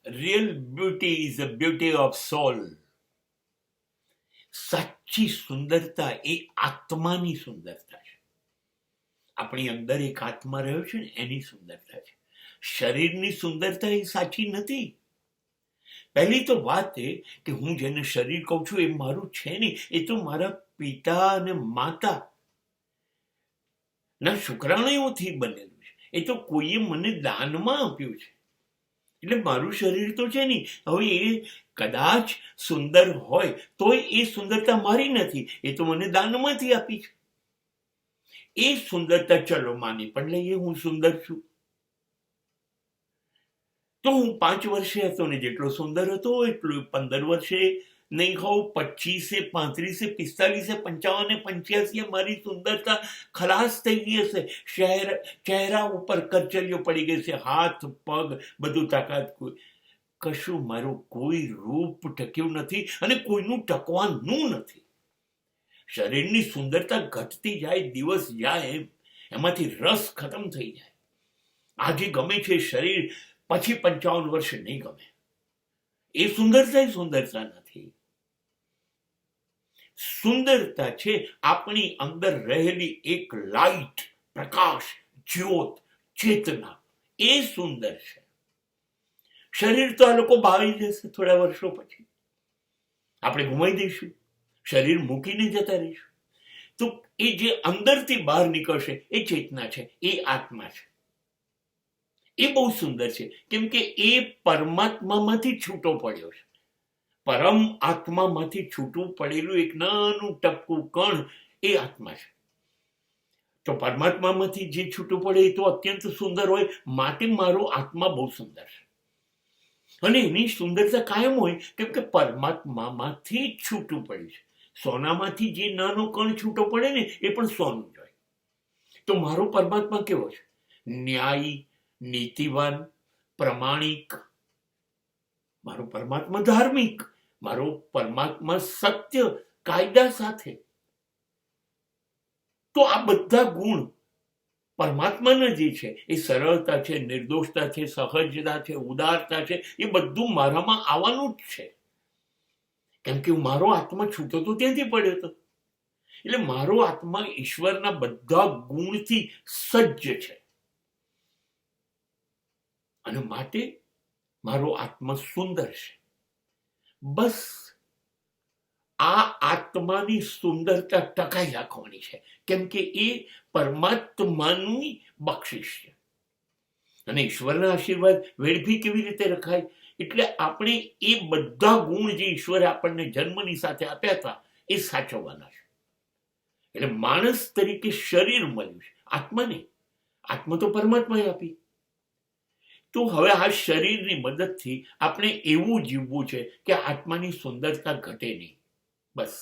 Real beauty is the beauty of soul. સાચી સુંદરતા એ આત્માની સુંદરતા છે. આપણી અંદર એક આત્મા રહ્યો છે ને, એની સુંદરતા છે. શરીરની સુંદરતા એ સાચી નથી. પહેલી તો વાત એ કે હું જેને શરીર કહું છું એ મારું છે નહીં, એ તો મારા પિતા અને માતા ના શુક્રાણુઓથી બનેલું છે. એ તો કોઈએ મને દાનમાં આપ્યું છે, એટલે મારું શરીર તો છે નહીં. હવે એ કદાચ સુંદર હોય તો એ સુંદરતા મારી નથી, એ તો મને દાનમાંથી આપી છે. એ સુંદરતા ચલો માની પણ લઈએ હું સુંદર છું. તો હું 5 વર્ષે હતો ને જેટલો સુંદર હતો એટલું 15 વર્ષે નહીં કહું, 25, 35, 45, 55, 85 મારી સુંદરતા ખલાસ થઈ ગઈ હશે. ચહેરા ઉપર કરચલીઓ પડી ગઈ છે, હાથ પગ બધું તાકાત, કશું મારું કોઈ રૂપ ટક્યું નથી અને કોઈનું ટકવાનું નથી. શરીરની સુંદરતા ઘટતી જાય, દિવસ જાય એમાંથી રસ ખતમ થઈ જાય. આજે ગમે છે શરીર, પછી 55 વર્ષે નહીં ગમે. એ સુંદરતા નથી. સુંદરતા છે આપણી અંદર રહેલી એક લાઈટ, પ્રકાશ, જ્યોત, ચેતના. એ સુંદર છે. શરીર તો આ લોકો ભાવી જશે થોડા વર્ષો પછી, આપણે ગુમાવી દઈશું, શરીર મૂકીને જતા રહીશું. તો એ જે અંદરથી બહાર નીકળશે એ ચેતના છે, એ આત્મા છે. એ બહુ સુંદર છે, કેમ કે એ પરમાત્મામાંથી છૂટો પડ્યો છે. પરમ આત્મામાંથી છૂટું પડેલું એક નાનું ટપકું કણ એ આત્મા છે. તો પરમાત્મામાંથી જે છૂટું પડે એ તો અત્યંત સુંદર હોય, માટે મારો આત્મા બહુ સુંદર છે. અને એની સુંદરતા કાયમ હોય, કેમ કે પરમાત્મામાંથી જ છૂટું પડ્યું છે. સોનામાંથી જે નાનો કણ છૂટો પડે ને એ પણ સોનું જ હોય. તો મારો પરમાત્મા કેવો છે? ન્યાયી, નીતિવાન, પ્રમાણિક. મારો પરમાત્મા ધાર્મિક, મારો પરમાત્મા સત્ય, કાયદા સાથે. તો આ બધા ગુણ પરમાત્માના જે છે એ સરળતા છે, નિર્દોષતા છે, સહજતા છે, ઉદારતા છે, એ બધું મારામાં આવવાનું જ છે. કેમ કે મારો આત્મા છૂટો તો ત્યાંથી પડ્યો હતો. એટલે મારો આત્મા ઈશ્વરના બધા ગુણથી સજ્જ છે અને માટે મારો આત્મા સુંદર છે. બસ આ આત્માની સુંદરતા ટકાઈ રાખવાની છે, કેમ કે એ પરમાત્માની બક્ષિસ છે. અને ઈશ્વરના આશીર્વાદ વેડફી કેવી રીતે રખાય? એટલે આપણે એ બધા ગુણ જે ઈશ્વરે આપણને જન્મની સાથે આપ્યા હતા એ સાચવવાના છે. એટલે માણસ તરીકે શરીર મળ્યું છે, આત્મા નહીં. આત્મા તો પરમાત્માએ આપી. તો હવે આ શરીરની મદદથી આપણે એવું જીવવું છે કે આત્માની સુંદરતા ઘટે નહીં. બસ.